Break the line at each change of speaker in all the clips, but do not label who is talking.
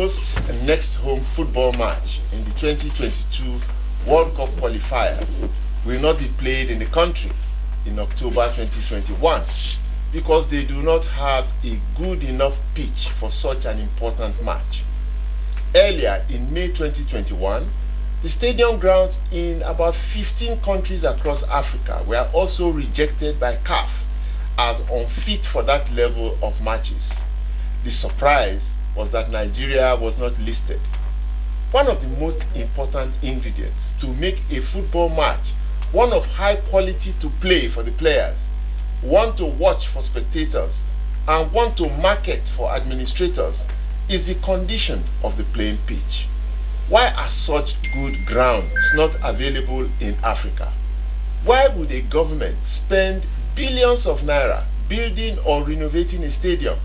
hosts the next home football match in the 2022 World Cup qualifiers will not be played in the country in October 2021 because they do not have a good enough pitch for such an important match. Earlier in May 2021, the stadium grounds in about 15 countries across Africa were also rejected by CAF as unfit for that level of matches. The surprise was that Nigeria was not listed. One of the most important ingredients to make a football match one of high quality to play for the players, one to watch for spectators, and one to market for administrators is the condition of the playing pitch. Why are such good grounds not available in Africa? Why would a government spend billions of naira building or renovating a stadium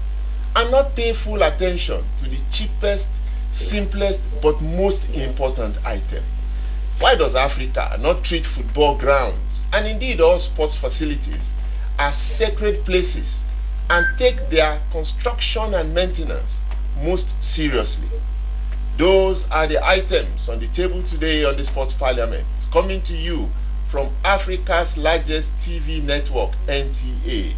and not pay full attention to the cheapest, simplest, but most important item? Why does Africa not treat football grounds and indeed all sports facilities as sacred places and take their construction and maintenance most seriously? Those are the items on the table today on the Sports Parliament, coming to you from Africa's largest TV network, NTA,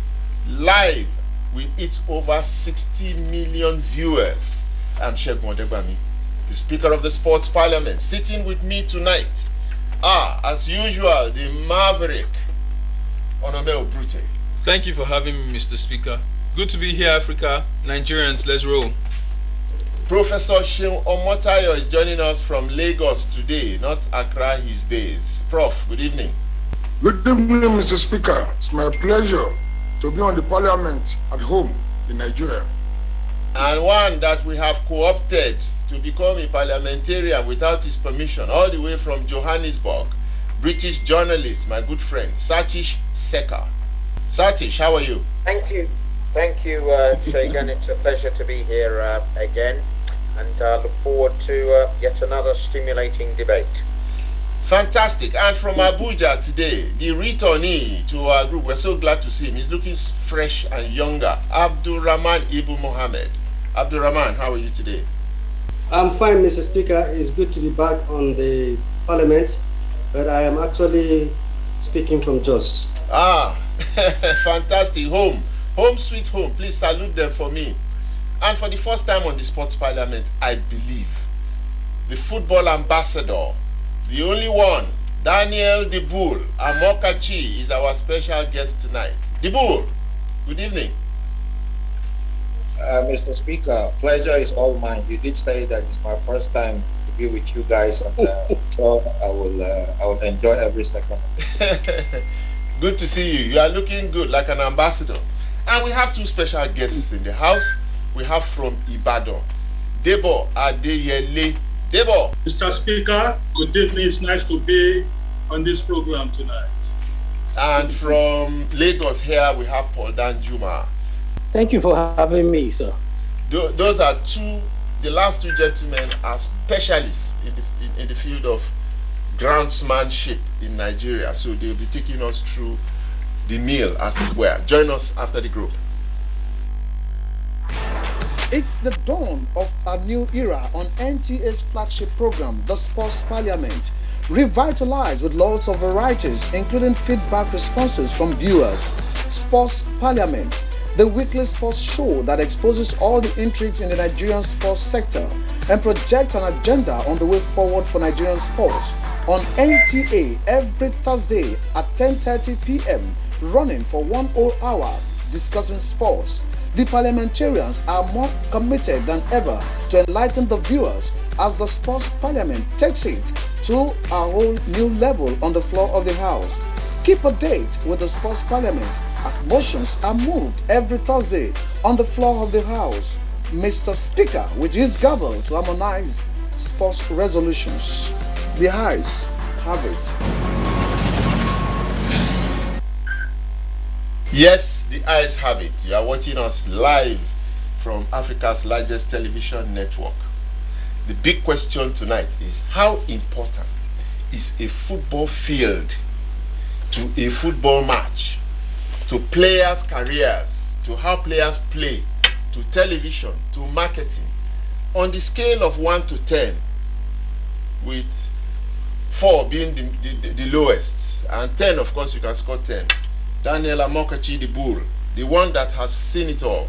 live with its over 60 million viewers. I'm Segun Odegbami, the Speaker of the Sports Parliament. Sitting with me tonight as usual, the maverick, Onome Obrute.
Thank you for having me, Mr. Speaker. Good to be here, Africa. Nigerians, let's roll.
Professor Seun Omotayo is joining us from Lagos today, not Accra, his base. Prof, good evening.
Good evening, Mr. Speaker. It's my pleasure to be on the Parliament at home in Nigeria.
And one that we have co-opted to become a parliamentarian without his permission, all the way from Johannesburg, British journalist, my good friend, Satish Seka. Satish, how are you?
Thank you, Segun. It's a pleasure to be here again, and look forward to yet another stimulating debate.
Fantastic. And from Abuja today, the returnee to our group, we're so glad to see him. He's looking fresh and younger. Abdulrahman Ibu Mohammed. Abdulrahman, how are you today?
I'm fine, Mr. Speaker. It's good to be back on the Parliament, but I am actually speaking from Jos.
Fantastic. Home sweet home. Please salute them for me. And for the first time on the Sports Parliament, I believe, the football ambassador, the only one, Daniel the Bull Amokachi, is our special guest tonight. The Bull, good evening.
Mr. Speaker, pleasure is all mine. You did say that it's my first time to be with you guys, and so I will enjoy every second.
Good to see you. You are looking good, like an ambassador. And we have two special guests in the house. We have from Ibadan, Debo Adeyele. Debo.
Mr. Speaker, good evening. It's nice to be on this program tonight.
And from Lagos here, we have Paul Danjuma.
Thank you for having me, sir.
Those are the last two gentlemen are specialists in the field of groundsmanship in Nigeria. So they'll be taking us through the meal, as it were. Join us after the group.
It's the dawn of a new era on NTA's flagship program, the Sports Parliament, revitalized with lots of varieties, including feedback responses from viewers. Sports Parliament, the weekly sports show that exposes all the intrigues in the Nigerian sports sector and projects an agenda on the way forward for Nigerian sports. On NTA every Thursday at 10:30 p.m, running for 1 whole hour, discussing sports. The parliamentarians are more committed than ever to enlighten the viewers as the Sports Parliament takes it to a whole new level on the floor of the House. Keep a date with the Sports Parliament as motions are moved every Thursday on the floor of the House. Mr. Speaker, with his gavel to harmonize sports resolutions. The House have it.
Yes, the eyes have it. You are watching us live from Africa's largest television network. The big question tonight is, how important is a football field to a football match, to players' careers, to how players play, to television, to marketing, on the scale of 1 to 10, with 4 being the lowest, and 10, of course, you can score 10. Daniel Amokachi, the bull, the one that has seen it all,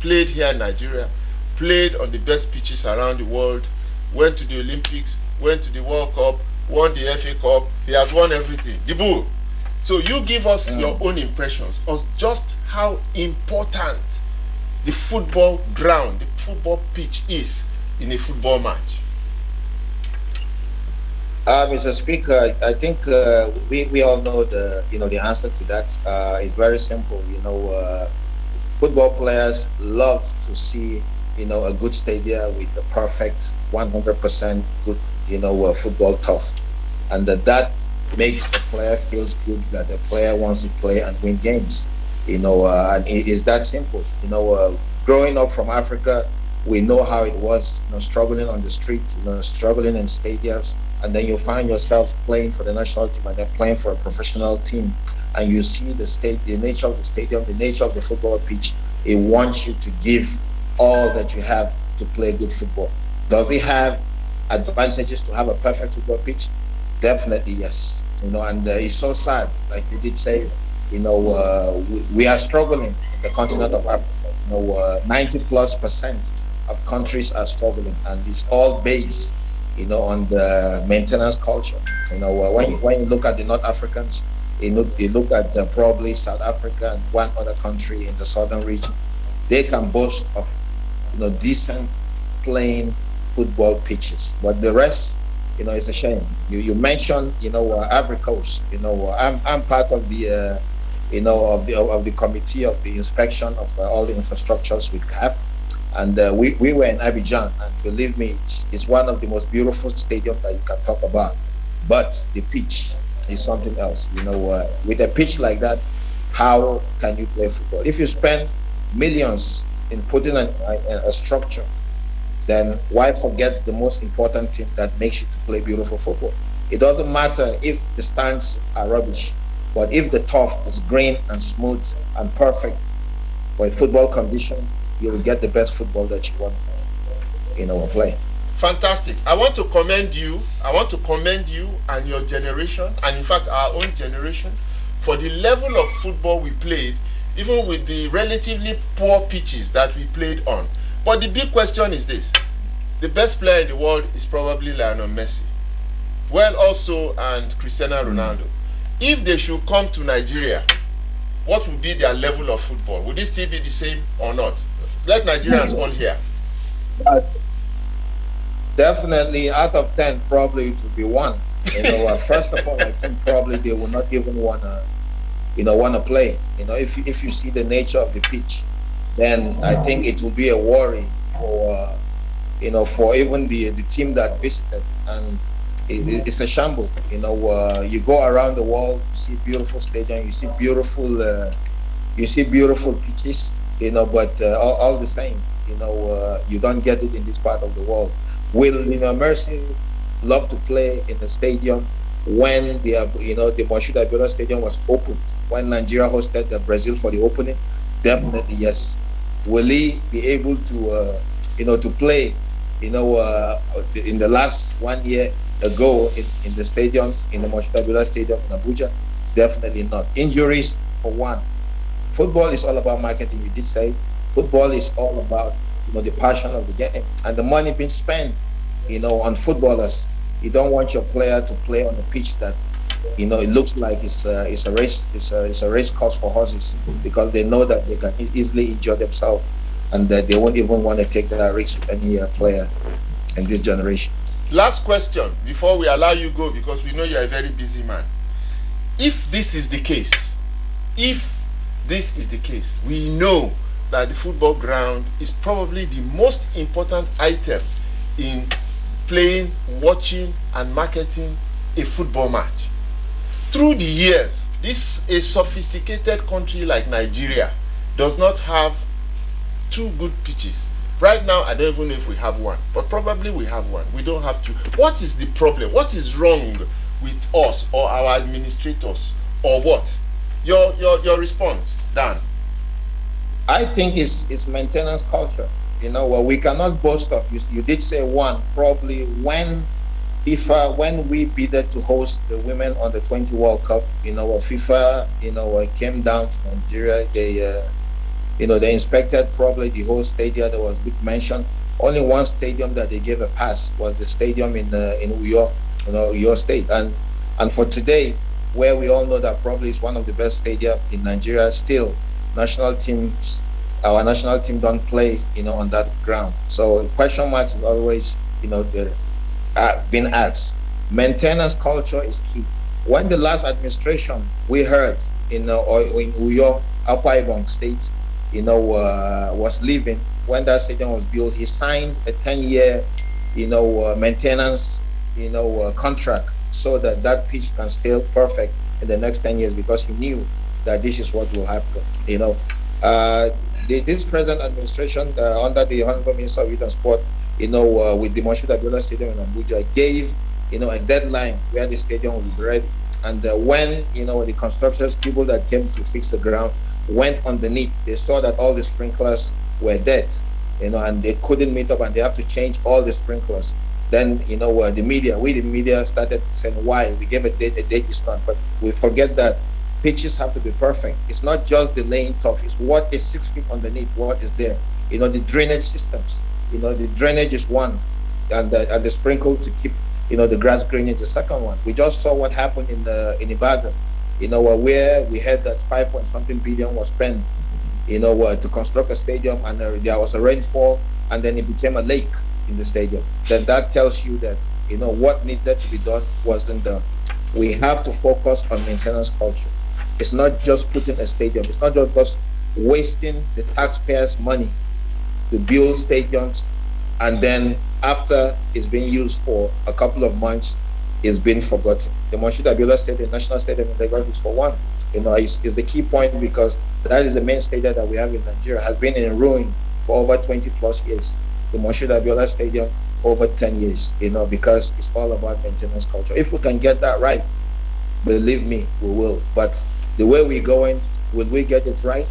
played here in Nigeria, played on the best pitches around the world, went to the Olympics, went to the World Cup, won the FA Cup. He has won everything. The bull. So you give us your own impressions of just how important the football ground, the football pitch is in a football match.
Mr. Speaker, I think we all know the answer to that. It's very simple. Football players love to see a good stadium with the perfect 100% good football turf, and that makes the player feels good, that the player wants to play and win games. And it is that simple. Growing up from Africa, we know how it was, struggling on the street, struggling in stadiums, and then you find yourself playing for the national team and then playing for a professional team, and you see the nature of the stadium, the nature of the football pitch. It wants you to give all that you have to play good football. Does it have advantages to have a perfect football pitch? Definitely yes. And it's so sad, like you did say, we are struggling in the continent of Africa. 90+% of countries are struggling, and it's all based on the maintenance culture. When you look at the North Africans, you look at probably South Africa and one other country in the southern region, they can boast of decent playing football pitches, but the rest, it's a shame. You mentioned Ivory Coast. I'm part of the of the committee of the inspection of all the infrastructures with CAF, and we were in Abidjan, and believe me, it's one of the most beautiful stadiums that you can talk about, but the pitch is something else. With a pitch like that, how can you play football? If you spend millions in putting a structure, then why forget the most important thing that makes you to play beautiful football? It doesn't matter if the stands are rubbish, but if the turf is green and smooth and perfect for a football condition, you will get the best football that you want to play.
Fantastic. I want to commend you and your generation, and in fact our own generation, for the level of football we played, even with the relatively poor pitches that we played on. But the big question is this: the best player in the world is probably Lionel Messi, well also, and Cristiano Ronaldo. If they should come to Nigeria, what would be their level of football? Would it still be the same or not? Let Nigerians all hear.
Definitely, out of 10, probably it would be 1. First of all, I think probably they will not even wanna play. If you see the nature of the pitch, then I think it will be a worry for even the team that visited, and it's a shamble. You go around the world, you see beautiful stadium, you see beautiful pitches, but all the same, you don't get it in this part of the world. Will Mercy love to play in the stadium when the Moshood Abiola Stadium was opened, when Nigeria hosted Brazil for the opening? Definitely yes. Will he be able to play in the last 1 year ago in the stadium, in the Moshood Abiola Stadium in Abuja? Definitely not. Injuries for one. Football is all about marketing. You did say football is all about the passion of the game and the money being spent on footballers. You don't want your player to play on a pitch that it looks like it's a race course for horses, because they know that they can easily injure themselves, and that they won't even want to take that risk with any player in this generation.
Last question before we allow you go, because we know you're a very busy man. If this is the case, we know that the football ground is probably the most important item in playing, watching, and marketing a football match. Through the years, a sophisticated country like Nigeria does not have 2 good pitches. Right now, I don't even know if we have 1, but probably we have 1. We don't have 2. What is the problem? What is wrong with us or our administrators, or what? Your response, Dan.
I think it's maintenance culture. we cannot boast of. You did say one, probably when we bidded to host the Women Under 20 World Cup, FIFA, came down to Nigeria. They inspected probably the whole stadium that was mentioned. Only one stadium that they gave a pass was the stadium in Uyo, Uyo State. And for today, where we all know that probably is one of the best stadiums in Nigeria, still our national team don't play, on that ground. So question marks is always, been asked. Maintenance culture is key. When the last administration we heard in Uyo, Akwa Ibom State, was leaving, when that stadium was built, he signed a 10-year, maintenance, contract so that pitch can stay perfect in the next 10 years because he knew that this is what will happen. This present administration under the Honorable Minister of Youth and Sport, with the Moshood Abiola Stadium in Abuja, gave, a deadline where the stadium will be ready. And when, the constructors, people that came to fix the ground, went underneath, they saw that all the sprinklers were dead, and they couldn't meet up, and they have to change all the sprinklers. Then, the media started saying why. We gave a date is not, but we forget that pitches have to be perfect. It's not just the laying tough, it's what is 6 feet underneath, what is there. The drainage systems, the drainage is one, and the sprinkle to keep, the grass green is the second one. We just saw what happened in Ibadan, where we heard that 5-point-something billion was spent, to construct a stadium, and there was a rainfall, and then it became a lake in the stadium. Then that tells you that, what needed to be done wasn't done. We have to focus on maintenance culture. It's not just putting a stadium. It's not just wasting the taxpayers' money to build stadiums, and then after it's been used for a couple of months, it's been forgotten. The Moshood Abiola Stadium, National Stadium in Lagos, is for one. Is the key point, because that is the main stadium that we have in Nigeria, has been in ruin for over 20 plus years. The Moshood Abiola Stadium, over 10 years, because it's all about maintenance culture. If we can get that right, believe me, we will. But the way we're going, will we get it right?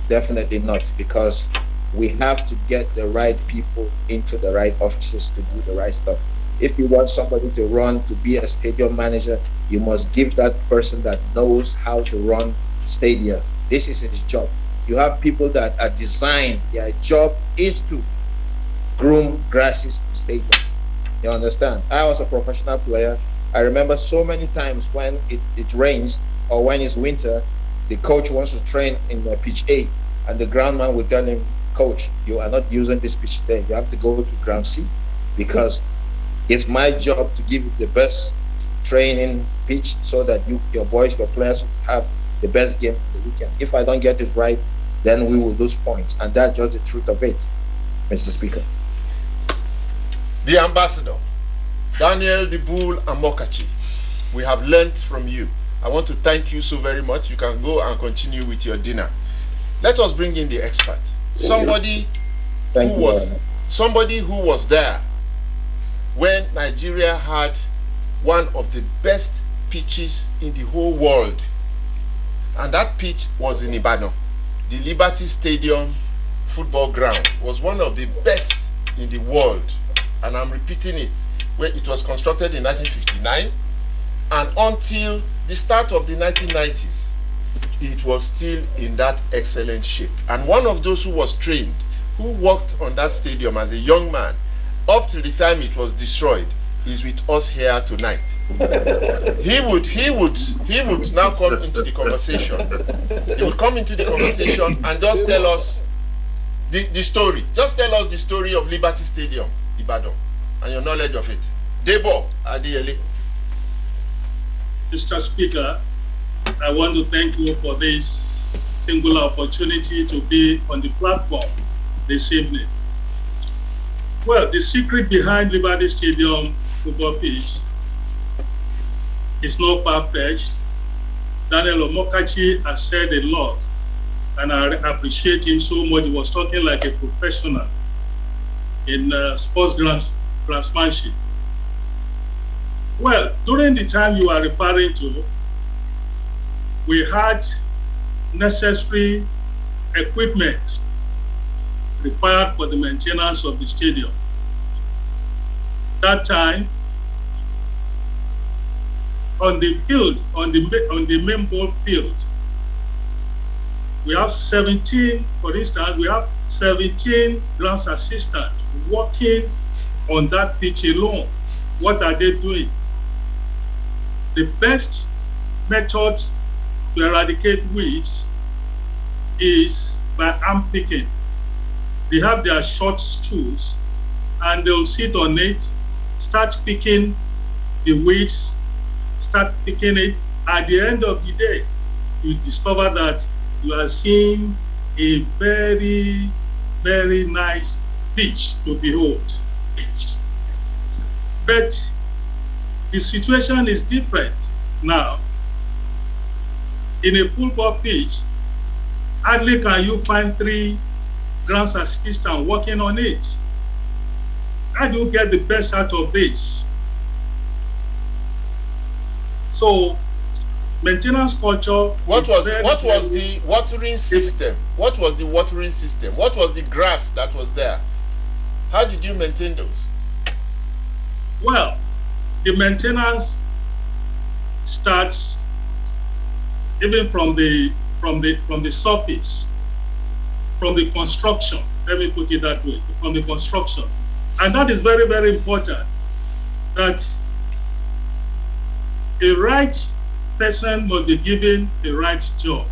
Definitely not, because we have to get the right people into the right offices to do the right stuff. If you want somebody to be a stadium manager, you must give that person that knows how to run stadium. This is his job. You have people that are designed, their job is to groom grasses in stadium. You understand? I was a professional player. I remember so many times when it rains or when it's winter, the coach wants to train in pitch A, and the groundman will tell him, "Coach, you are not using this pitch today. You have to go to ground C, because it's my job to give you the best training pitch so that your players have the best game of the weekend. If I don't get it right, then we will lose points." And that's just the truth of it, Mr. Speaker.
The ambassador, Daniel the Bull Amokachi, we have learnt from you. I want to thank you so very much. You can go and continue with your dinner. Let us bring in the expert. Somebody who was there when Nigeria had one of the best pitches in the whole world. And that pitch was in Ibadan. The Liberty Stadium football ground was one of the best in the world. And I'm repeating it, where it was constructed in 1959, and until the start of the 1990s, it was still in that excellent shape. And one of those who was trained, who worked on that stadium as a young man, up to the time it was destroyed, is with us here tonight. He would now come into the conversation. He would come into the conversation and just tell us the story. Just tell us the story of Liberty Stadium, Ibadan, and your knowledge of it. Debo Adiyele.
Mr. Speaker, I want to thank you for this singular opportunity to be on the platform this evening. Well, the secret behind Liberty Stadium football pitch is not far-fetched. Daniel Amokachi has said a lot, and I appreciate him so much. He was talking like a professional in sports craftsmanship. Well, during the time you are referring to, we had necessary equipment required for the maintenance of the stadium. That time, on the field, on the main ball field, we have 17, for instance, we have 17 grounds assistants working on that pitch alone. What are they doing? The best method to eradicate weeds is by arm picking. They have their short stools and they'll sit on it, start picking the weeds, start picking it. At the end of the day, you discover that you are seeing a very, very nice pitch to behold. But the situation is different now. In a football pitch, hardly can you find 3 grounds assistants working on it. How do you get the best out of this? So, maintenance culture.
What was the watering system? What was the watering system? What was the grass that was there? How did you maintain those?
Well, the maintenance starts even from the surface, from the construction. Let me put it that way, from the construction. And that is very, very important, that a right person must be given the right job.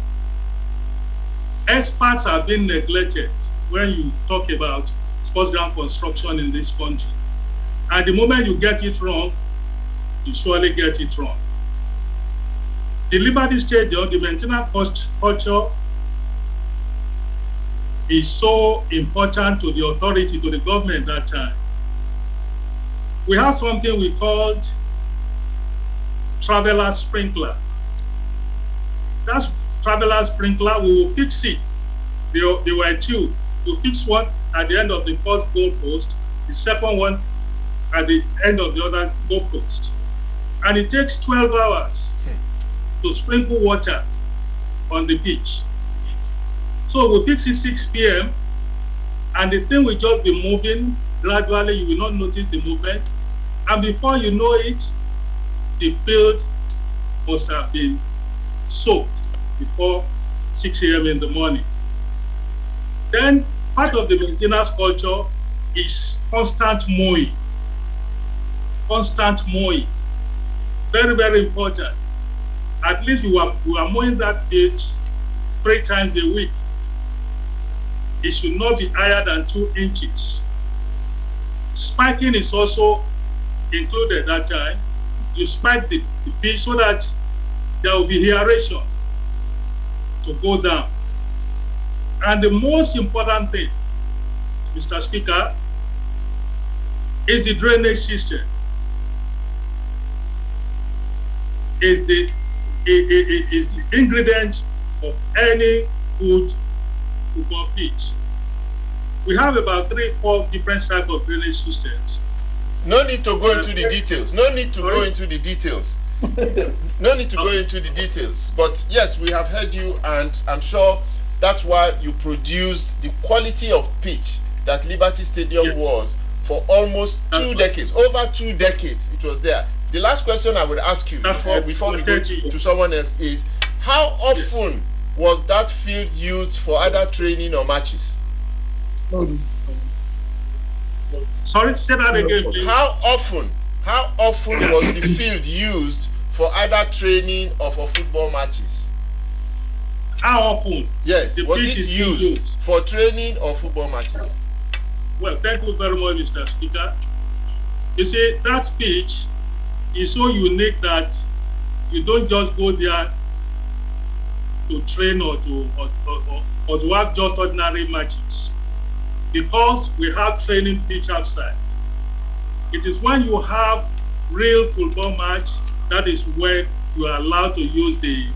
Experts have been neglected when you talk about sports ground construction in this country. And the moment you get it wrong, you surely get it wrong. The Liberty Stadium, the maintenance culture is so important to the authority, to the government that time. We have something we called traveler sprinkler. That's traveler sprinkler, we will fix it. They were 2. You fix one at the end of the first goalpost, the second one at the end of the other goalpost. And it takes 12 hours to sprinkle water on the pitch. So we fix it 6 p.m. and the thing will just be moving gradually. You will not notice the movement. And before you know it, the field must have been soaked before 6 a.m. in the morning. Then part of the maintenance culture is constant mowing. Constant mowing. Very, very important. At least we are mowing that pitch 3 times a week. It should not be higher than 2 inches. Spiking is also included that time. You spike the pitch so that there will be aeration to go down. And the most important thing, Mr. Speaker, is the drainage system. Is the ingredient of any good football pitch. We have about 3-4 different types of drainage systems.
No need to go into the details. No need to go into the details. No need to go into the details. But yes, we have heard you, and I'm sure that's why you produced the quality of pitch that Liberty Stadium was for almost 2 decades. Over 2 decades it was there. The last question I would ask you before we go to someone else is, how often was that field used for either training or matches?
Sorry, say that again, please.
How often was the field used for either training or for football matches?
How often?
Yes, was it used for training or football matches?
Well, thank you very much, Mr. Speaker. You see, that pitch is so unique that you don't just go there to train or to have just ordinary matches, because we have training pitch outside. It is when you have real football match that is when you are allowed to use the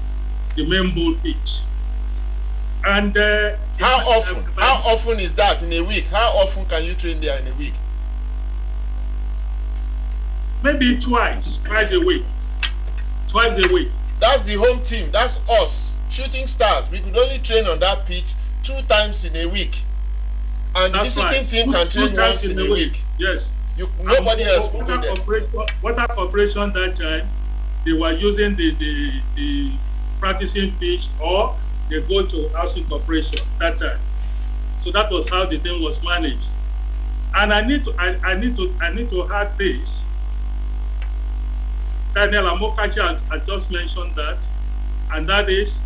main ball pitch. And
how often is that in a week? How often can you train there in a week?
Maybe twice a week.
That's the home team. That's us, Shooting Stars. We could only train on that pitch 2 times in a week. And the
That's
visiting
right.
team can train once in a week.
Yes.
Nobody else will do that.
Water Corporation that time, they were using the practicing pitch, or they go to Housing Corporation that time. So that was how the thing was managed. And I need to add this. Daniel Amokachi had just mentioned that, and that is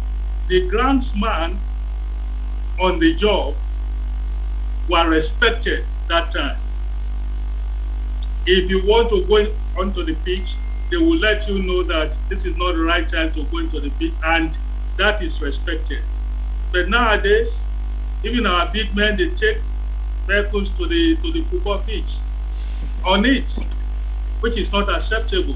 the groundsman on the job were respected that time. If you want to go onto the pitch, they will let you know that this is not the right time to go into the pitch, and that is respected. But nowadays, even our big men, they take vehicles to the football pitch on it, which is not acceptable.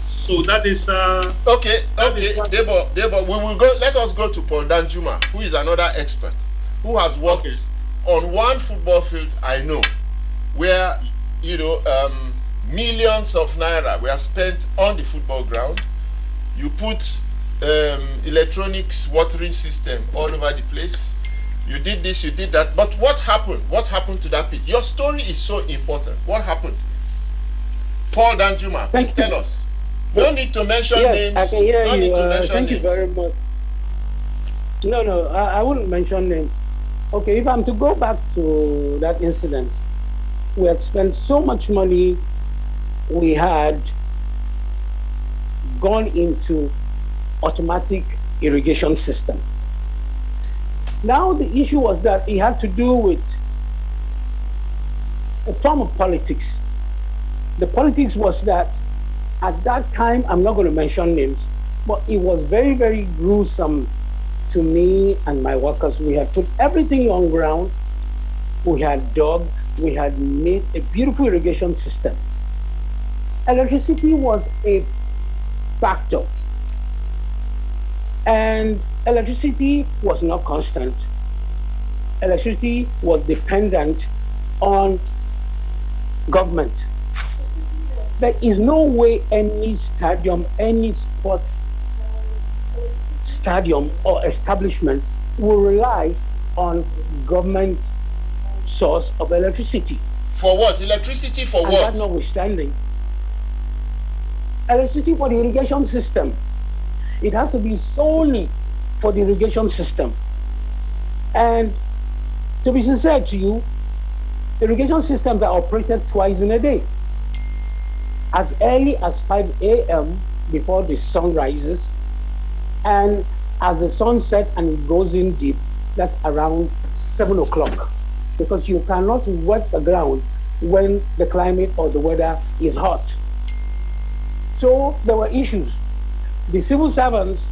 So that is
okay. Debo, we will go. Let us go to Paul Danjuma, who is another expert, who has worked on one football field I know, where millions of naira were spent on the football ground. You put electronics watering system all over the place. You did this, you did that. But what happened? What happened to that pitch? Your story is so important. What happened? Paul Danjuma, please tell us. No need to mention names.
Yes, I can hear you. Thank
names.
you very much. No, I wouldn't mention names. Okay, if I'm to go back to that incident, we had spent so much money, we had gone into automatic irrigation system. Now the issue was that it had to do with a form of politics. The politics was that at that time, I'm not going to mention names, but it was very, very gruesome to me and my workers. We had put everything on ground. We had dug. We had made a beautiful irrigation system. Electricity was a factor. And electricity was not constant. Electricity was dependent on government. There is no way any stadium, any sports stadium or establishment will rely on government source of electricity.
For what? Electricity for
and
what?
That notwithstanding, electricity for the irrigation system. It has to be solely for the irrigation system. And to be sincere to you, irrigation systems are operated twice in a day. As early as 5 a.m. before the sun rises, and as the sun sets and it goes in deep, that's around 7 o'clock. Because you cannot wet the ground when the climate or the weather is hot. So there were issues. The civil servants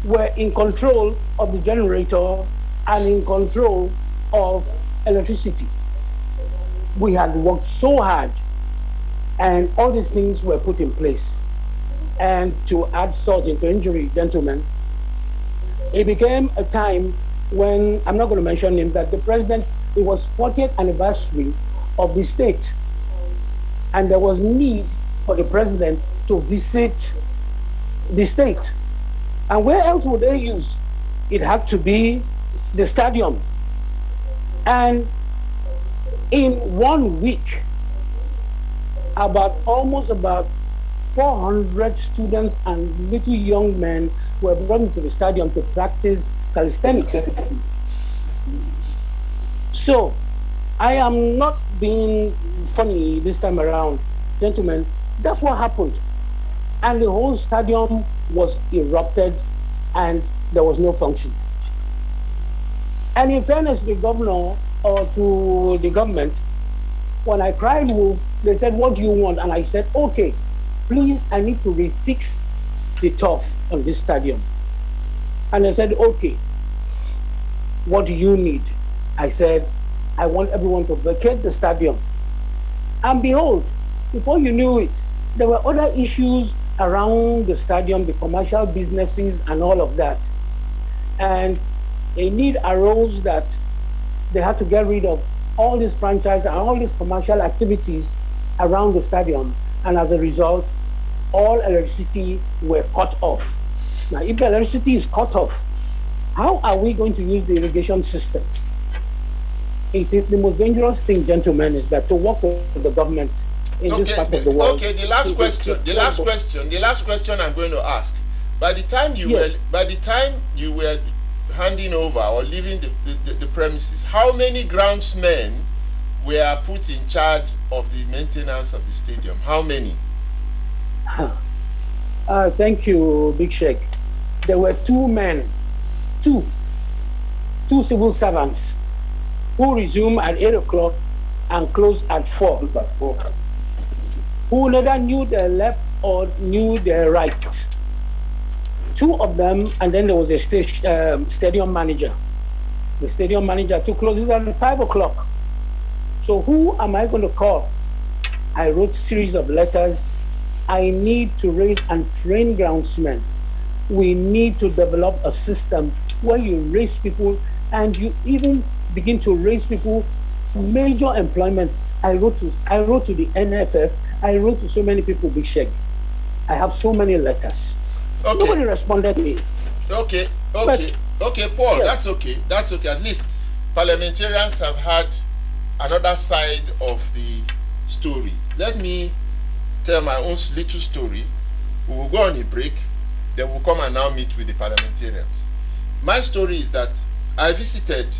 were in control of the generator and in control of electricity. We had worked so hard, and all these things were put in place. And to add salt into injury, gentlemen, it became a time when, I'm not going to mention names, that the president, it was 40th anniversary of the state. And there was need for the president to visit the state. And where else would they use? It had to be the stadium. And in 1 week, almost about 400 students and little young men were brought into the stadium to practice calisthenics. So, I am not being funny this time around, gentlemen. That's what happened. And the whole stadium was erupted and there was no function. And in fairness to the governor or to the government, when I cried wolf, they said, what do you want? And I said, okay, please, I need to refix the turf on this stadium. And they said, okay, what do you need? I said, I want everyone to vacate the stadium. And behold, before you knew it, there were other issues around the stadium, the commercial businesses and all of that. And a need arose that they had to get rid of all these franchise and all these commercial activities around the stadium. And as a result, all electricity were cut off. Now, if electricity is cut off, how are we going to use the irrigation system? it is the most dangerous thing, gentlemen, is that to work with the government in this part of the world.
Okay, the last question I'm going to ask. By the time you were handing over or leaving the premises, how many groundsmen were put in charge of the maintenance of the stadium? How many?
Thank you, Big Sheikh. There were two men, two civil servants who resumed at 8 o'clock and closed at 4. Who neither knew their left or knew their right. Two of them, and then there was a stadium manager. The stadium manager closes at 5 o'clock. So who am I going to call? I wrote a series of letters. I need to raise and train groundsmen. We need to develop a system where you raise people and you even begin to raise people to major employment. I wrote to the NFF. I wrote to so many people, Big Sheikh. I have so many letters.
Okay.
Nobody responded to me.
Okay, Paul, yeah. That's okay. At least parliamentarians have had another side of the story. Let me tell my own little story. We will go on a break, then we'll come and now meet with the parliamentarians. My story is that I visited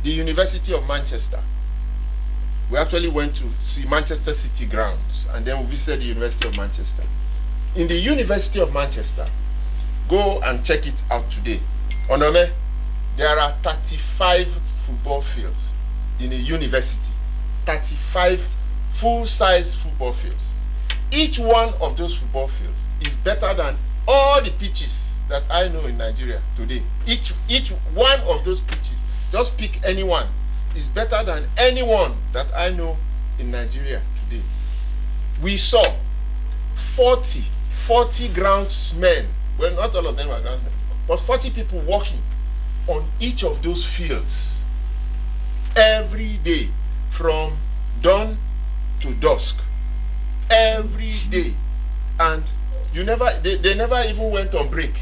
the University of Manchester. We actually went to see Manchester City grounds, and then we visited the University of Manchester. In the University of Manchester, go and check it out today. Onome, there are 35 football fields in a university. 35 full-size football fields. Each one of those football fields is better than all the pitches that I know in Nigeria today. Each one of those pitches, just pick any one, is better than anyone that I know in Nigeria today. We saw 40 groundsmen, well, not all of them were groundsmen, but 40 people working on each of those fields every day from dawn to dusk. Every day. And they never even went on break.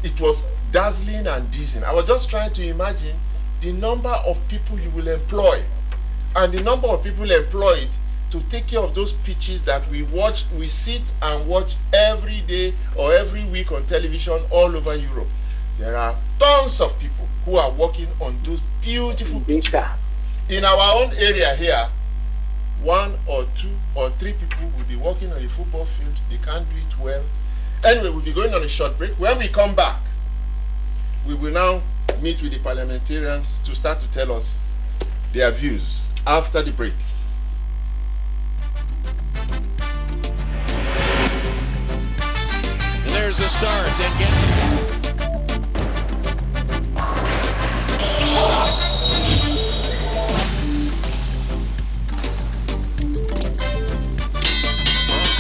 It was dazzling and dizzying. I was just trying to imagine the number of people you will employ and the number of people employed to take care of those pitches that we sit and watch every day or every week on television all over Europe. There are tons of people who are working on those beautiful pitches. In our own area here, 1 or 2 or 3 people will be working on a football field. They can't do it well. Anyway, we'll be going on a short break. When we come back, we will now meet with the parliamentarians to start to tell us their views after the break.
And there's a start and get.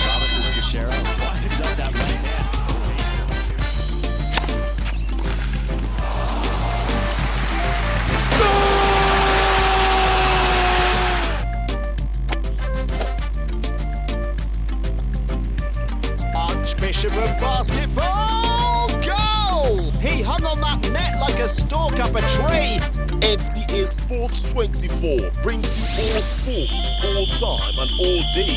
Promises to Shero. Winds up that right hand. Archbishop of basketball, goal! He hung on that net like a stalk up a tree.
NTA Sports 24 brings you all sports, all time and all day.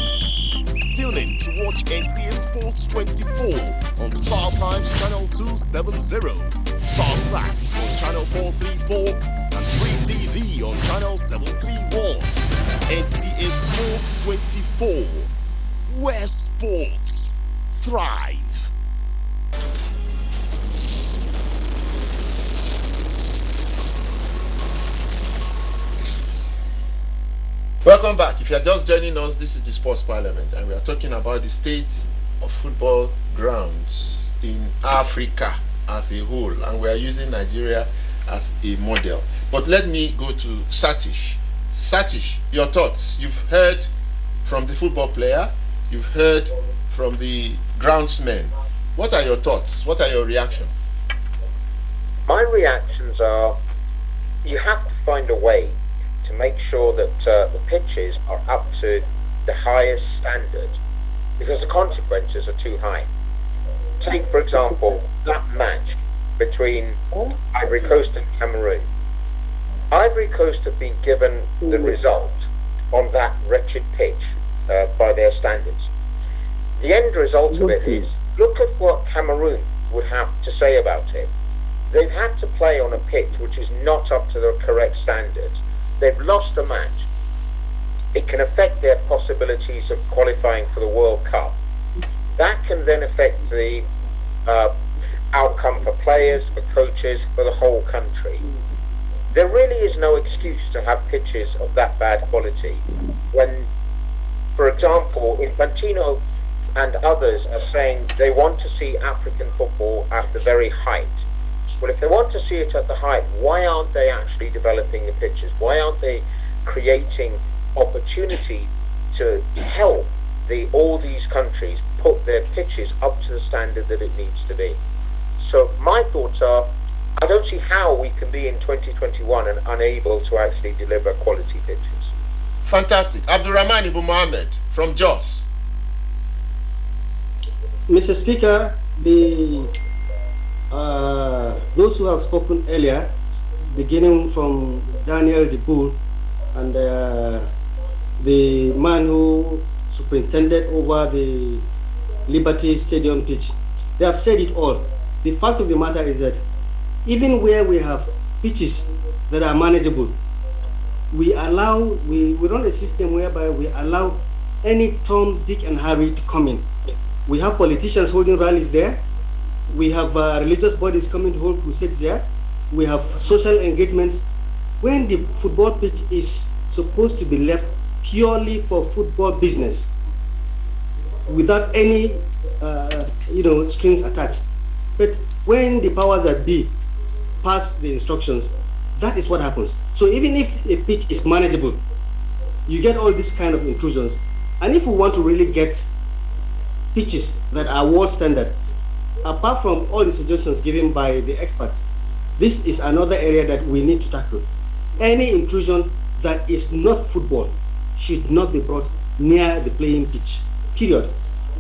Tune in to watch NTA Sports 24 on Star Times Channel 270, StarSat on Channel 434 and Free TV on Channel 731. NTA Sports 24, where sports thrive.
Welcome back. If you are just joining us, this is the Sports Parliament, and we are talking about the state of football grounds in Africa as a whole, and we are using Nigeria as a model. But let me go to Satish. Satish, your thoughts. You've heard from the football player, you've heard from the groundsmen. What are your thoughts? What are your reactions?
My reactions are, you have to find a way to make sure that the pitches are up to the highest standard, because the consequences are too high. Take, for example, that match between Ivory Coast and Cameroon. Ivory Coast have been given the result on that wretched pitch by their standards. The end result of it is, look at what Cameroon would have to say about it. They've had to play on a pitch which is not up to the correct standards. They've lost the match. It can affect their possibilities of qualifying for the World Cup. That can then affect the outcome for players, for coaches, for the whole country. There really is no excuse to have pitches of that bad quality when, for example, Infantino and others are saying they want to see African football at the very height. Well, if they want to see it at the height, why aren't they actually developing the pitches? Why aren't they creating opportunity to help all these countries put their pitches up to the standard that it needs to be? So my thoughts are, I don't see how we can be in 2021 and unable to actually deliver quality pitches.
Fantastic. Abdurrahman Ibu Mohammed from Jos.
Mr. Speaker, those who have spoken earlier, beginning from Daniel Diboul and the man who superintended over the Liberty Stadium pitch, they have said it all. The fact of the matter is that even where we have pitches that are manageable, we run a system whereby we allow any Tom, Dick and Harry to come in. We have politicians holding rallies there. We have religious bodies coming to hold crusades there. We have social engagements. When the football pitch is supposed to be left purely for football business, without any strings attached. But when the powers that be pass the instructions, that is what happens. So even if a pitch is manageable, you get all these kind of intrusions. And if we want to really get pitches that are world standard, apart from all the suggestions given by the experts, this is another area that we need to tackle. Any intrusion that is not football should not be brought near the playing pitch, period.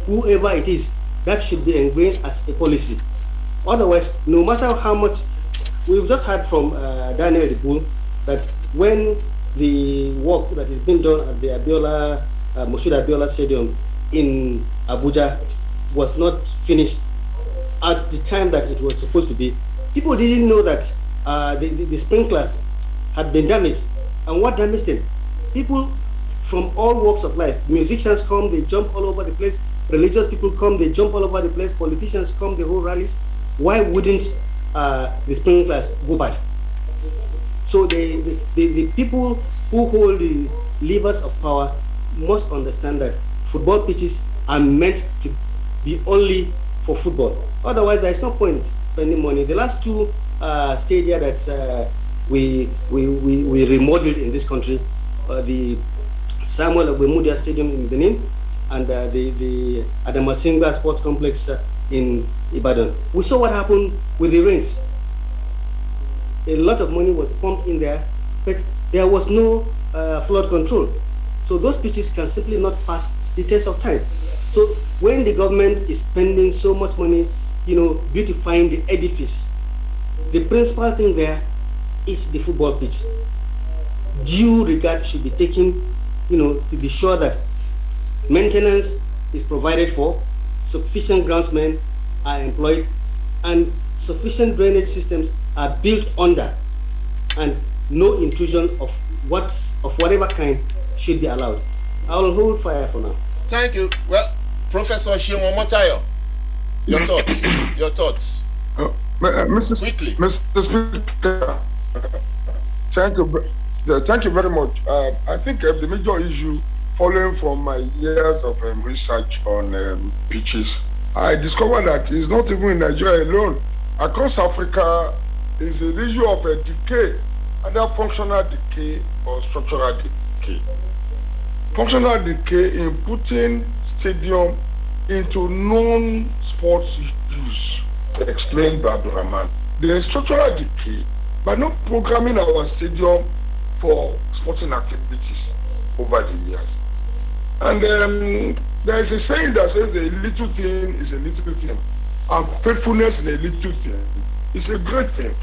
Whoever it is, that should be ingrained as a policy. Otherwise, no matter how much, we've just heard from Daniel Diboul that when the work that is being done at the Moshood Abiola Stadium in Abuja was not finished at the time that it was supposed to be, people didn't know that the sprinklers had been damaged. And what damaged them? People from all walks of life. Musicians come, they jump all over the place. Religious people come, they jump all over the place. Politicians come, they hold rallies. Why wouldn't the sprinklers go bad? So the people who hold the levers of power must understand that football pitches are meant to be only for football. Otherwise, there's no point spending money. The last two stadia that we remodeled in this country, the Samuel Agbemudia Stadium in Benin and the Adamasinga Sports Complex in Ibadan. We saw what happened with the rains. A lot of money was pumped in there, but there was no flood control. So those pitches can simply not pass the test of time. So when the government is spending so much money, beautifying the edifice, the principal thing there is the football pitch. Due regard should be taken, to be sure that maintenance is provided for, sufficient groundsmen are employed, and sufficient drainage systems are built under, and no intrusion of whatever kind should be allowed. I will hold fire for now.
Thank you. Well, Professor Shimon Motayo, your thoughts.
Mr. Speaker, thank you very much. I think the major issue, following from my years of research on pitches, I discovered that it's not even in Nigeria alone. Across Africa, is an issue of a decay, either functional decay or structural decay. Functional decay in putting stadium into non-sports use, explained by Abdurrahman. There is structural decay by not programming our stadium for sporting activities over the years. And there is a saying that says a little thing is a little thing, and faithfulness in a little thing is a great thing.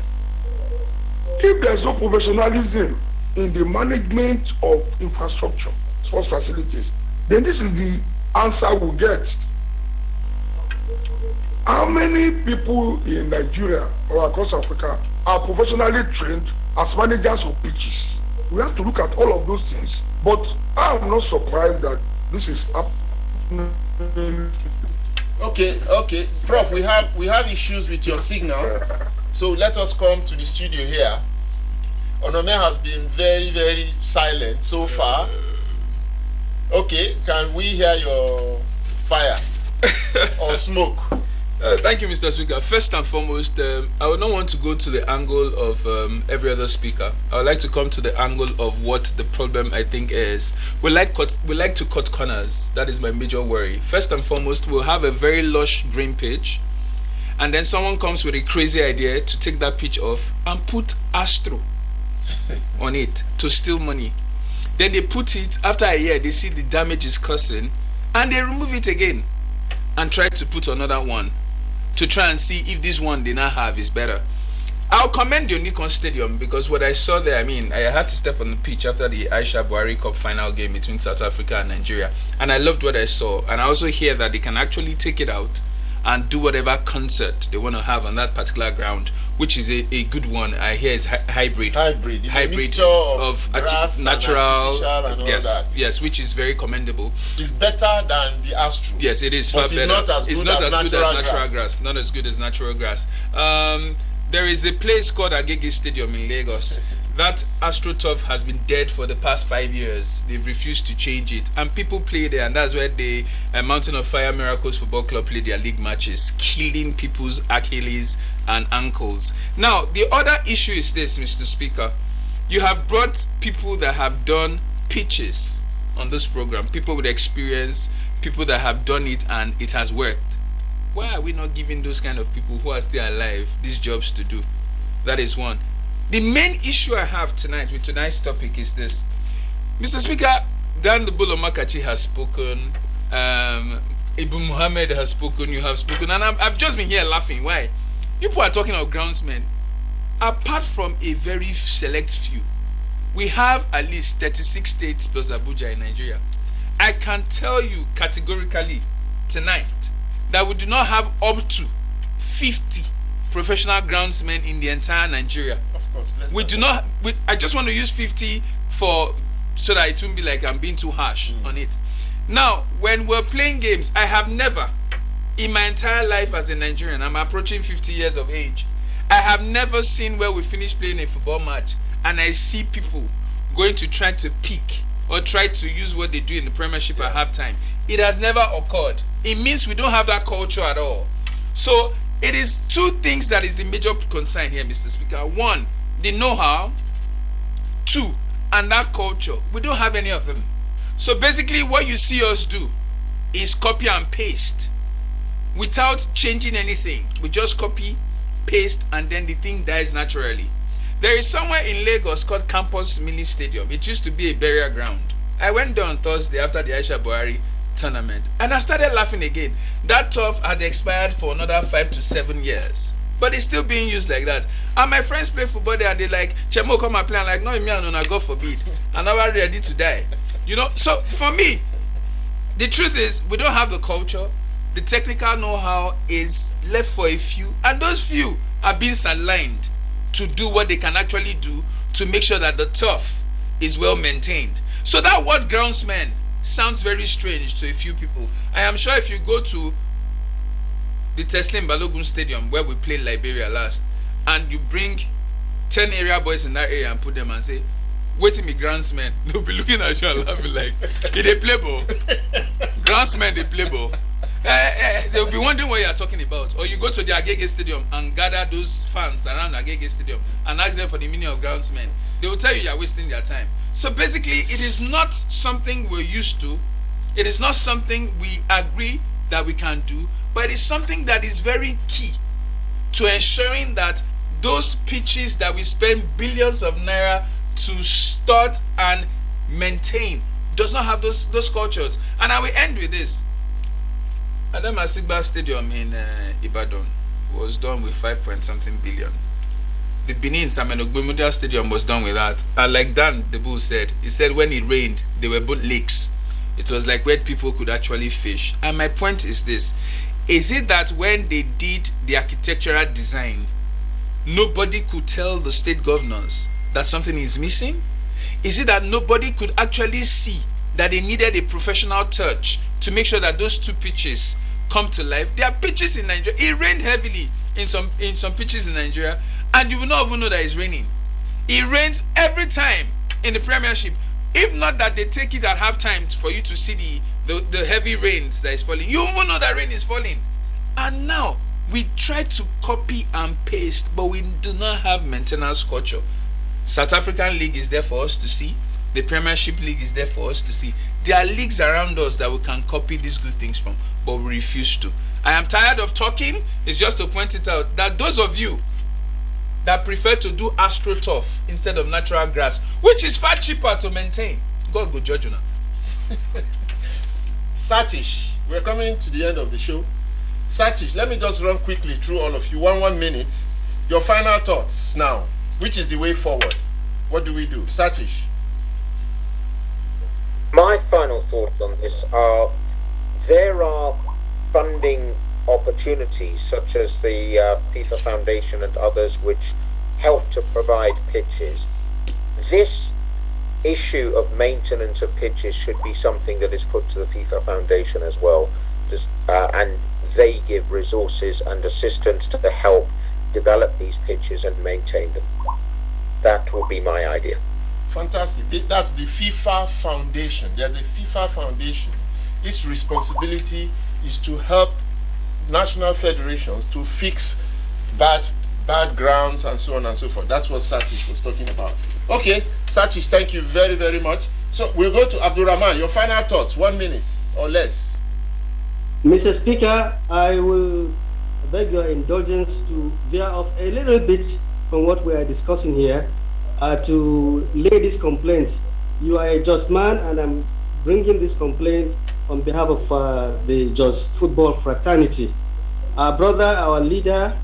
if there's no professionalism in the management of infrastructure, sports facilities, then this is the answer we get. How many people in Nigeria or across Africa are professionally trained as managers of pitches? We have to look at all of those things. But I'm not surprised that this is happening.
Okay, Prof, we have issues with your signal. So let us come to the studio here. Onome has been very, very silent so far. Okay, can we hear your fire or smoke?
Thank you, Mr. Speaker. First and foremost, I would not want to go to the angle of every other speaker. I would like to come to the angle of what the problem I think is. We like to cut corners. That is my major worry. First and foremost, we'll have a very lush green pitch, and then someone comes with a crazy idea to take that pitch off and put Astro on it to steal money. Then they put it, after a year, they see the damage is causing, and they remove it again and try to put another one to try and see if this one they now have is better. I'll commend the Unicon Stadium because what I saw there, I had to step on the pitch after the Aisha Buhari Cup final game between South Africa and Nigeria, and I loved what I saw. And I also hear that they can actually take it out and do whatever concert they want to have on that particular ground, which is a good one. I hear is hybrid.
It's a mixture of grass
natural,
and
yes, which is very commendable.
It's better than the Astro.
Yes, it is far better.
It's not as good as natural grass.
Not as good as natural grass. There is a place called Agege Stadium in Lagos. That AstroTurf has been dead for the past 5 years. They've refused to change it, and people play there, and that's where the Mountain of Fire Miracles Football Club play their league matches, killing people's Achilles and ankles. Now, the other issue is this, Mr. Speaker. You have brought people that have done pitches on this program, people with experience, people that have done it and it has worked. Why are we not giving those kind of people who are still alive these jobs to do? That is one. The main issue I have tonight with tonight's topic is this. Mr. Speaker, Dan the Bull Makachi has spoken, Ibu Muhammad has spoken, you have spoken, and I've just been here laughing. Why? People are talking of groundsmen. Apart from a very select few, we have at least 36 states plus Abuja in Nigeria. I can tell you categorically tonight that we do not have up to 50 professional groundsmen in the entire Nigeria. We do not. I just want to use 50 so that it won't be like I'm being too harsh on it. Now, when we're playing games, I have never, in my entire life as a Nigerian, I'm approaching 50 years of age, I have never seen where we finish playing a football match and I see people going to try to peek or try to use what they do in the Premiership at halftime. It has never occurred. It means we don't have that culture at all. So it is two things that is the major concern here, Mr. Speaker. One, the know-how. Two, and that culture. We don't have any of them. So basically what you see us do is copy and paste without changing anything. We just copy, paste, and then the thing dies naturally. There is somewhere in Lagos called Campus Mini Stadium. It used to be a burial ground. I went there on Thursday after the Aisha Buhari tournament and I started laughing again. That turf had expired for another 5 to 7 years. But it's still being used like that. And my friends play football there and they like, Chemo come and play. I'm like, no, me and God forbid. And now we're ready to die. You know, so for me, the truth is we don't have the culture. The technical know-how is left for a few. And those few are being sidelined to do what they can actually do to make sure that the turf is well maintained. So that word groundsman sounds very strange to a few people. I am sure if you go to the Teslim Balogun Stadium where we played Liberia last, and you bring 10 area boys in that area and put them and say, wait me groundsmen, they'll be looking at you and laughing like, did they play ball? Groundsmen, they play ball. They'll be wondering what you are talking about. Or you go to the Agege Stadium and gather those fans around Agege Stadium and ask them for the meaning of groundsmen. They will tell you are wasting their time. So basically, it is not something we're used to. It is not something we agree that we can do, but it is something that is very key to ensuring that those pitches that we spend billions of naira to start and maintain does not have those cultures. And I will end with this. Adam Asigba Stadium in Ibadan was done with 5 point something billion. the Benin Samuel Ogbemudia Stadium was done with that. And like Dan the Bull said, he said when it rained, they were both lakes. It was like where people could actually fish. And my point is this: is it that when they did the architectural design, nobody could tell the state governors that something is missing? Is it that nobody could actually see that they needed a professional touch to make sure that those two pitches come to life? There are pitches in Nigeria. It rained heavily in some pitches in Nigeria, and you will not even know that it's raining. It rains every time in the Premiership. If not that they take it at halftime for you to see the heavy rains that is falling, you won't know that rain is falling. And now we try to copy and paste, but we do not have maintenance culture. South African League is there for us to see. The Premiership League is there for us to see. There are leagues around us that we can copy these good things from, but we refuse to. I am tired of talking. It's just to point it out that those of you that prefer to do AstroTurf instead of natural grass, which is far cheaper to maintain, God go judge you now.
Satish, we're coming to the end of the show. Satish, let me just run quickly through all of you. One minute. Your final thoughts now. Which is the way forward? What do we do? Satish.
My final thoughts on this are there are funding opportunities such as the FIFA Foundation and others which help to provide pitches. This issue of maintenance of pitches should be something that is put to the FIFA Foundation as well, and they give resources and assistance to help develop these pitches and maintain them. That will be my idea.
Fantastic. That's the FIFA Foundation. There's a FIFA Foundation. Its responsibility is to help national federations to fix bad grounds and so on and so forth. That's what Satish was talking about. Okay, Satish, thank you very, very much. So we'll go to Abdurrahman. Your final thoughts, 1 minute or less.
Mr. Speaker, I will beg your indulgence to veer off a little bit from what we are discussing here, to lay this complaint. You are a just man, and I'm bringing this complaint on behalf of the Just Football Fraternity. Our brother, our leader,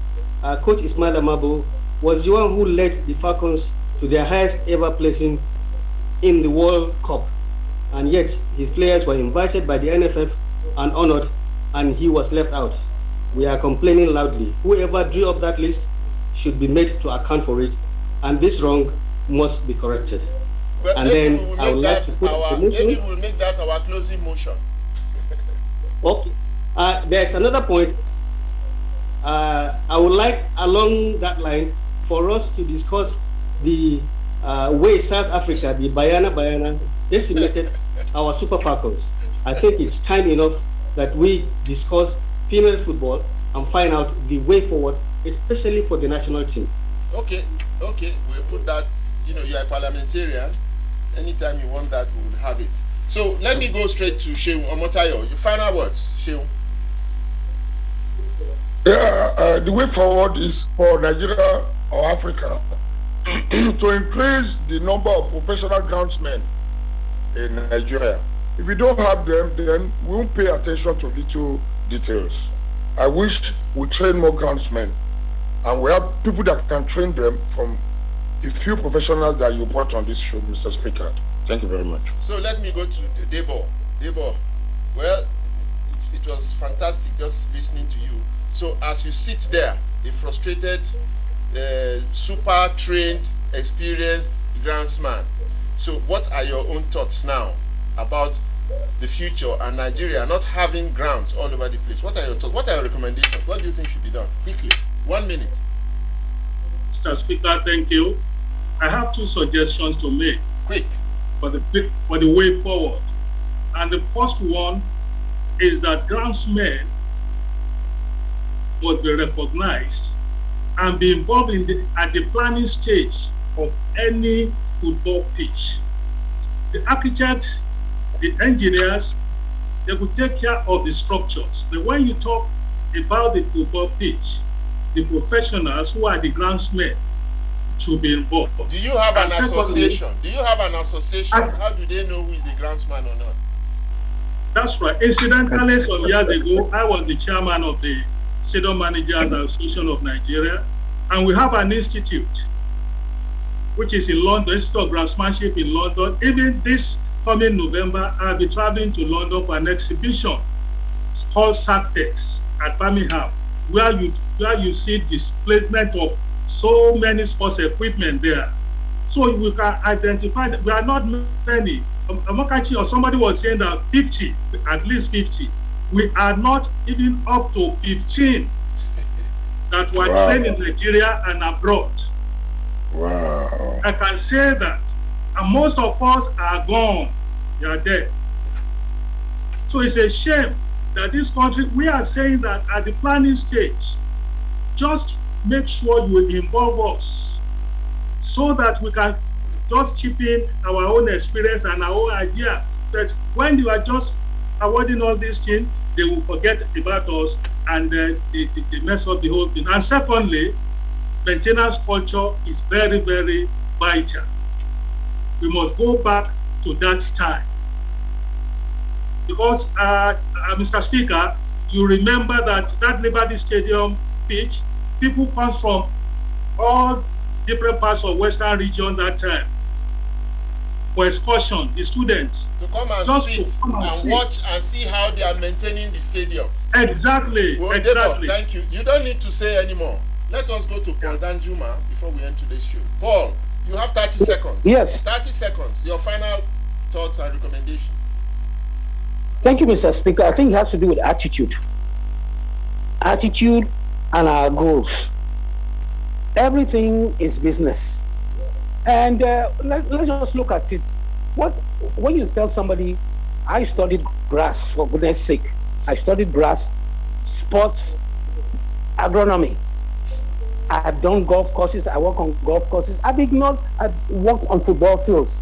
Coach Ismail Amabu, was the one who led the Falcons to their highest ever placing in the World Cup. And yet, his players were invited by the NFF and honored, and he was left out. We are complaining loudly. Whoever drew up that list should be made to account for it, and this wrong must be corrected.
Well,
and then I would like to put
maybe we'll make that our closing motion.
Okay. There's another point. I would like, along that line, for us to discuss the way South Africa, the Bayana, decimated our Super Falcons. I think it's time enough that we discuss female football and find out the way forward, especially for the national team.
Okay, we'll put that. You're a parliamentarian. Anytime you want that, we will have it. So let me go straight to Shehu Omotayo. Your final words, Shehu.
Yeah, the way forward is for Nigeria or Africa to increase the number of professional groundsmen in Nigeria. If we don't have them, then we won't pay attention to little details. I wish we train more groundsmen, and we have people that can train them from the few professionals that you brought on this show, Mr. Speaker. Thank you very much.
So let me go to Debo. Well, it was fantastic just listening to you. So as you sit there, a frustrated, super trained, experienced groundsman, so what are your own thoughts now about the future and Nigeria not having grounds all over the place? What are your thoughts? What are your recommendations? What do you think should be done? Quickly, 1 minute.
Mr. Speaker, thank you. I have two suggestions to make.
Quick.
For the way forward. And the first one is that groundsmen must be recognized and be involved at the planning stage of any football pitch. The architects, the engineers, they will take care of the structures. But when you talk about the football pitch, the professionals who are the groundsmen should be involved.
Do you have an association? How do they know who is the groundsman or not?
That's right. Incidentally, some years ago, I was the chairman of the Stadium Managers Association of Nigeria, and we have an institute which is in London, Institute of Craftsmanship in London. Even this coming November, I'll be traveling to London for an exhibition. It's called SACTEX at Birmingham, where you see displacement of so many sports equipment there. So we can identify that we are not many. Amokachi or somebody was saying that 50, at least 50. We are not even up to 15 that were trained in Nigeria and abroad.
Wow.
I can say that. And most of us are gone. They are dead. So it's a shame that this country, we are saying that at the planning stage, just make sure you involve us so that we can just chip in our own experience and our own idea. That when you are just awarding all these things, they will forget about us and they mess up the whole thing. And secondly, maintenance culture is very, very vital. We must go back to that time. Because, Mr. Speaker, you remember that Liberty Stadium pitch, people come from all different parts of Western region that time for excursion, the students.
To come and sit and watch and see how they are maintaining the stadium.
Exactly,
well,
exactly.
Thank you. You don't need to say anymore. Let us go to Paul Danjuma before we end today's show. Paul, you have 30 seconds.
Yes.
30 seconds. Your final thoughts and recommendations.
Thank you, Mr. Speaker. I think it has to do with attitude. Attitude and our goals. Everything is business. And let's just look at it. When you tell somebody, I studied grass, for goodness sake, I studied grass, sports, agronomy. I've done golf courses, I work on golf courses. I've worked on football fields.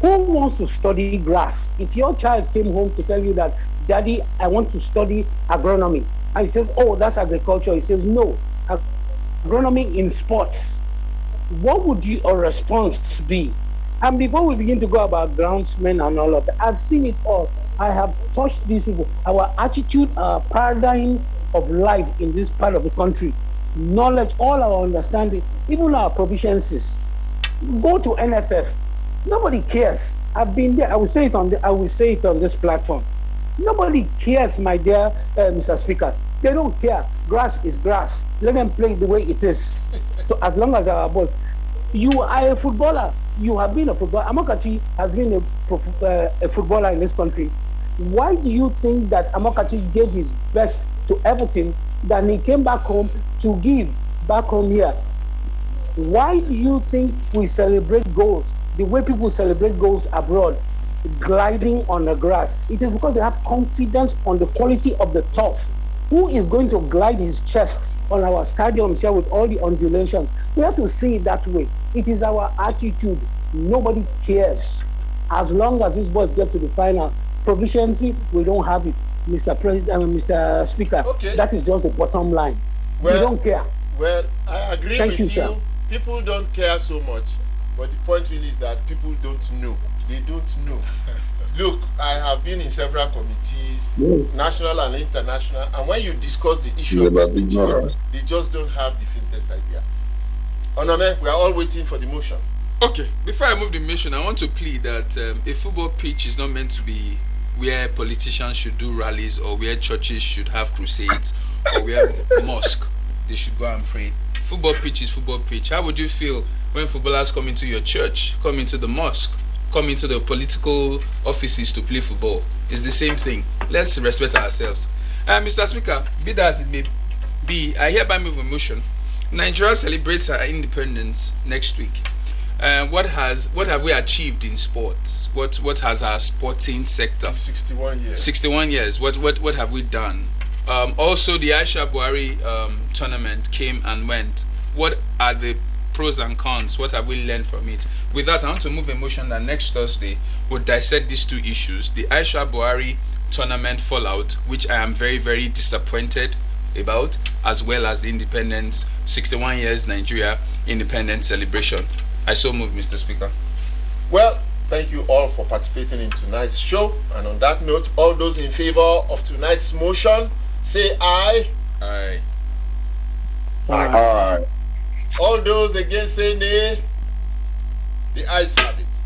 Who wants to study grass? If your child came home to tell you that, Daddy, I want to study agronomy, and he says, oh, that's agriculture. He says, no, agronomy in sports. What would your response be? And before we begin to go about groundsmen and all of that, I've seen it all. I have touched these people. Our attitude, our paradigm of life in this part of the country, knowledge, all our understanding, even our proficiencies. Go to NFF. Nobody cares. I've been there. I will say it on this platform. Nobody cares, my dear Mr. Speaker. They don't care. Grass is grass. Let them play the way it is. So as long as our ball, you are a footballer. You have been a footballer. Amokachi has been a footballer in this country. Why do you think that Amokachi gave his best to Everton, then he came back home to give back home here? Why do you think we celebrate goals the way people celebrate goals abroad, gliding on the grass? It is because they have confidence on the quality of the turf. Who is going to glide his chest on our stadiums here with all the undulations? We have to see it that way. It is our attitude. Nobody cares. As long as these boys get to the final, proficiency, we don't have it, Mr. President, Mr. Speaker.
Okay.
That is just the bottom line. We don't care.
Well, I agree
Thank
with you.
Sir.
People don't care so much, but the point really is that people don't know. They don't know. Look, I have been in several committees, national and international, and when you discuss the issue of this pitches, they just don't have the faintest idea. Onome, we are all waiting for the motion.
Okay, before I move the motion, I want to plead that a football pitch is not meant to be where politicians should do rallies or where churches should have crusades or where mosque they should go and pray. Football pitch is football pitch. How would you feel when footballers come into your church, come into the mosque, come into the political offices to play football? It's the same thing. Let's respect ourselves. Mr. Speaker, be that as it may be, I hereby move a motion. Nigeria celebrates our independence next week. What have we achieved in sports? What has our sporting sector?
61 years.
61 years. What have we done? Also, the Aisha Buhari tournament came and went. What are the pros and cons? What have we learned from it? With that, I want to move a motion that next Thursday we'll dissect these two issues: the Aisha Buhari tournament fallout, which I am very, very disappointed about, as well as the independence, 61 years Nigeria independence celebration. I so move, Mr. Speaker.
Well, thank you all for participating in tonight's show. And on that note, all those in favor of tonight's motion, say aye.
Aye.
Aye.
All those against, say nay. The ayes have it.